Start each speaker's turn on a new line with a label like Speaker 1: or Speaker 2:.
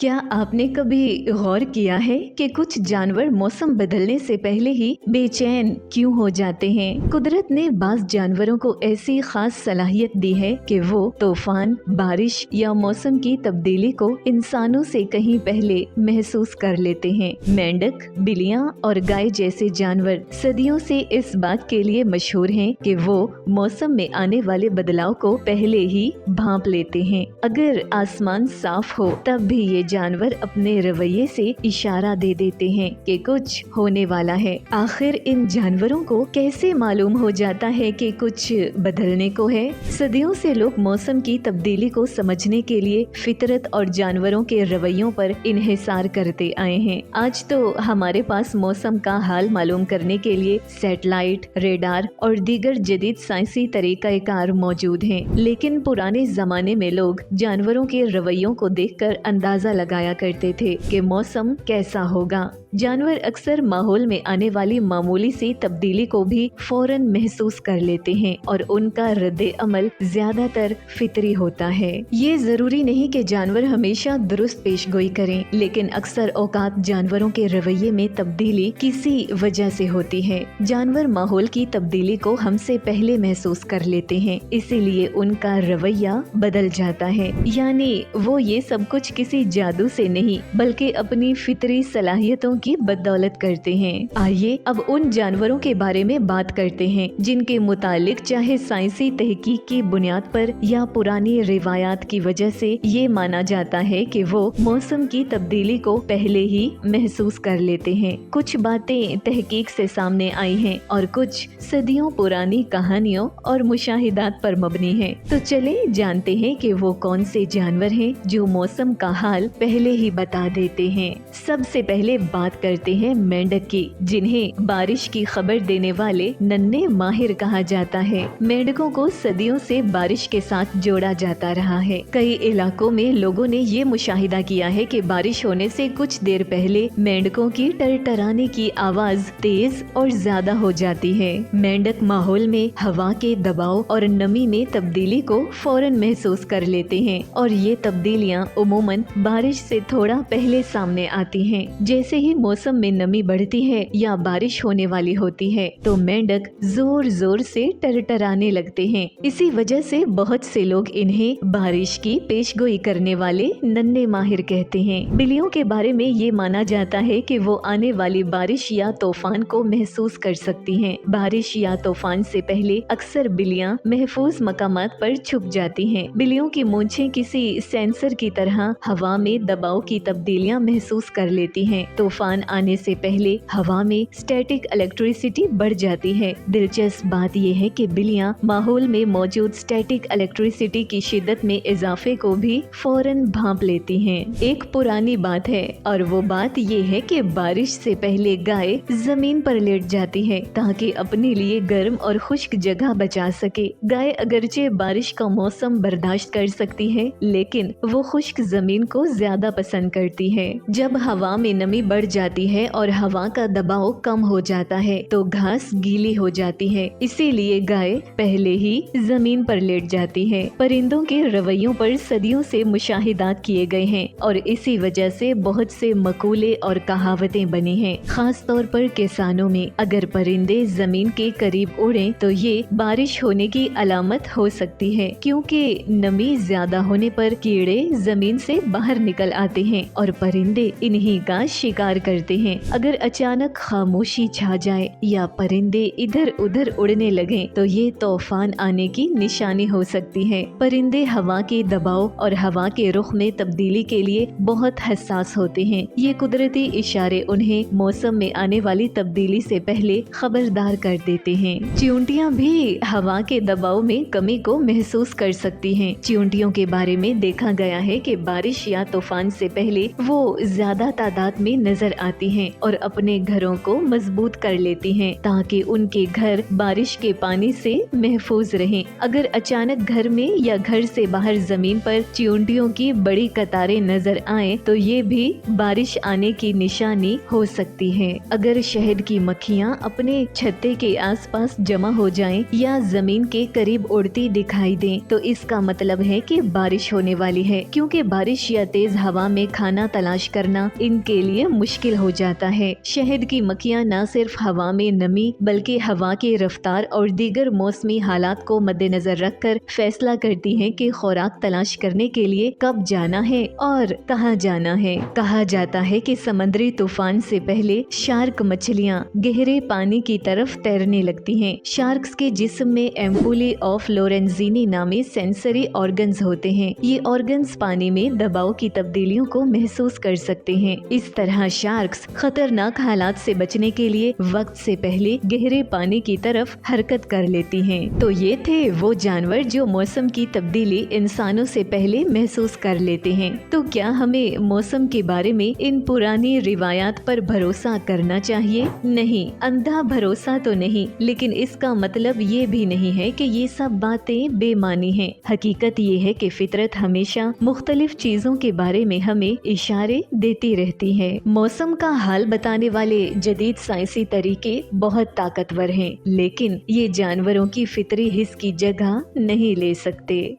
Speaker 1: क्या आपने कभी गौर किया है कि कुछ जानवर मौसम बदलने से पहले ही बेचैन क्यों हो जाते हैं? कुदरत ने बाज़ जानवरों को ऐसी खास सलाहियत दी है कि वो तूफान, बारिश या मौसम की तब्दीली को इंसानों से कहीं पहले महसूस कर लेते हैं। मेंढक, बिल्लियाँ और गाय जैसे जानवर सदियों से इस बात के लिए मशहूर हैं कि वो मौसम में आने वाले बदलाव को पहले ही भांप लेते हैं। अगर आसमान साफ हो तब भी ये जानवर अपने रवैये से इशारा दे देते हैं कि कुछ होने वाला है। आखिर इन जानवरों को कैसे मालूम हो जाता है कि कुछ बदलने को है? सदियों से लोग मौसम की तब्दीली को समझने के लिए फितरत और जानवरों के रवैयों पर इन्हिसार करते आए हैं। आज तो हमारे पास मौसम का हाल मालूम करने के लिए सैटेलाइट, रेडार और दीगर जदीद साइंसी तरीक़ाकार मौजूद हैं। लेकिन पुराने जमाने में लोग जानवरों के रवैयों को देखकर अंदाजा लगाया करते थे कि मौसम कैसा होगा। जानवर अक्सर माहौल में आने वाली मामूली सी तब्दीली को भी फौरन महसूस कर लेते हैं और उनका रद्दे अमल ज्यादातर फितरी होता है। ये जरूरी नहीं कि जानवर हमेशा दुरुस्त पेशगोई करें, लेकिन अक्सर औकात जानवरों के रवैये में तब्दीली किसी वजह से होती है। जानवर माहौल की तब्दीली को हमसे पहले महसूस कर लेते हैं, इसीलिए उनका रवैया बदल जाता है। यानी वो ये सब कुछ किसी जादू से नहीं बल्कि अपनी फितरी सलाहियतों की बदौलत करते हैं। आइए अब उन जानवरों के बारे में बात करते हैं जिनके मुतालिक चाहे साइंसी तहकीक की बुनियाद पर या पुरानी रिवायात की वजह से ये माना जाता है कि वो मौसम की तब्दीली को पहले ही महसूस कर लेते हैं। कुछ बातें तहकीक से सामने आई हैं और कुछ सदियों पुरानी कहानियों और मुशाहिदात पर मबनी हैं। तो चले जानते हैं कि वो कौन से जानवर हैं जो मौसम का हाल पहले ही बता देते हैं। सबसे पहले बात करते हैं मेंढक की, जिन्हें बारिश की खबर देने वाले नन्हे माहिर कहा जाता है। मेंढकों को सदियों से बारिश के साथ जोड़ा जाता रहा है। कई इलाकों में लोगों ने ये मुशाहिदा किया है कि बारिश होने से कुछ देर पहले मेंढकों की टरटराने की आवाज तेज और ज्यादा हो जाती है। मेंढक माहौल में हवा के दबाव और नमी में तब्दीली को फौरन महसूस कर लेते हैं और ये तब्दीलियां उमूमन बारिश से थोड़ा पहले सामने आती हैं। जैसे ही मौसम में नमी बढ़ती है या बारिश होने वाली होती है तो मेंढक जोर जोर से टरटराने लगते हैं। इसी वजह से बहुत से लोग इन्हें बारिश की पेशगोई करने वाले नन्हे माहिर कहते हैं। बिल्लियों के बारे में ये माना जाता है कि वो आने वाली बारिश या तूफान को महसूस कर सकती हैं। बारिश या तूफान से पहले अक्सर बिल्लियां महफूज मकामात पर छुप जाती हैं। बिल्लियों की मूंछें किसी सेंसर की तरह हवा में दबाव की तब्दीलियां महसूस कर लेती हैं। तूफान आने से पहले हवा में स्टैटिक इलेक्ट्रिसिटी बढ़ जाती है। दिलचस्प बात यह है कि बिल्लियां माहौल में मौजूद स्टैटिक इलेक्ट्रिसिटी की शिद्दत में इजाफे को भी फौरन भांप लेती हैं। एक पुरानी बात है और वो बात ये है कि बारिश से पहले गाय जमीन पर लेट जाती है ताकि अपने लिए गर्म और खुश्क जगह बचा सके। गाय अगरचे बारिश का मौसम बर्दाश्त कर सकती है, लेकिन वो खुश्क जमीन को ज्यादा पसंद करती है। जब हवा में नमी बढ़ जाती है और हवा का दबाव कम हो जाता है तो घास गीली हो जाती है, इसीलिए गाय पहले ही जमीन पर लेट जाती है। परिंदों के रवैयों पर सदियों से मुशाहिदात किए गए हैं और इसी वजह से बहुत से मकूले और कहावतें बनी हैं। खास तौर पर किसानों में अगर परिंदे जमीन के करीब उड़ें तो ये बारिश होने की अलामत हो सकती है, क्योंकि नमी ज्यादा होने पर कीड़े जमीन से बाहर निकल आते हैं और परिंदे इन्हीं का शिकार करते हैं। अगर अचानक खामोशी छा जाए या परिंदे इधर उधर उड़ने लगे तो ये तूफान आने की निशानी हो सकती है। परिंदे हवा के दबाव और हवा के रुख में तब्दीली के लिए बहुत हसास होते हैं। ये कुदरती इशारे उन्हें मौसम में आने वाली तब्दीली से पहले खबरदार कर देते हैं। चींटियां भी हवा के दबाव में कमी को महसूस कर सकती हैं। चींटियों के बारे में देखा गया है कि बारिश या तूफान से पहले वो ज्यादा तादाद में नजर आती हैं और अपने घरों को मजबूत कर लेती हैं ताकि उनके घर बारिश के पानी से महफूज रहें। अगर अचानक घर में या घर से बाहर जमीन पर चींटियों की बड़ी कतारें नजर आए तो ये भी बारिश आने की निशानी हो सकती है। अगर शहद की मक्खियाँ अपने छत्ते के आसपास जमा हो जाएं या जमीन के करीब उड़ती दिखाई दें तो इसका मतलब है कि बारिश होने वाली है, क्योंकि बारिश या तेज हवा में खाना तलाश करना इनके लिए मुश्किल हो जाता है। शहद की मक्खियाँ न सिर्फ हवा में नमी बल्कि हवा की रफ्तार और दीगर मौसमी हालात को मद्देनजर रखकर फैसला करती हैं कि खुराक तलाश करने के लिए कब जाना है और कहाँ जाना है। कहा जाता है कि समुद्री तूफान से पहले शार्क मछलियाँ गहरे पानी की तरफ तैरने लगती हैं। शार्क्स के जिस्म में एम्पुली ऑफ लोरेंजीनी नामी सेंसरी ऑर्गन्स होते हैं। ये ऑर्गन्स पानी में दबाव की तब्दीलियों को महसूस कर सकते हैं। इस तरह शार्क्स खतरनाक हालात से बचने के लिए वक्त से पहले गहरे पानी की तरफ हरकत कर लेती हैं। तो ये थे वो जानवर जो मौसम की तब्दीली इंसानों से पहले महसूस कर लेते हैं। तो क्या हमें मौसम के बारे में इन पुरानी रिवायात पर भरोसा करना चाहिए? नहीं, अंधा भरोसा तो नहीं, लेकिन इसका मतलब ये भी नहीं है कि ये सब बातें बेमानी हैं। हकीकत ये है कि फितरत हमेशा मुख्तलिफ चीजों के बारे में हमें इशारे देती रहती है। मौसम का हाल बताने वाले जदीद साइंसी तरीके बहुत ताकतवर हैं, लेकिन ये जानवरों की फितरी हिस्स की जगह नहीं ले सकते।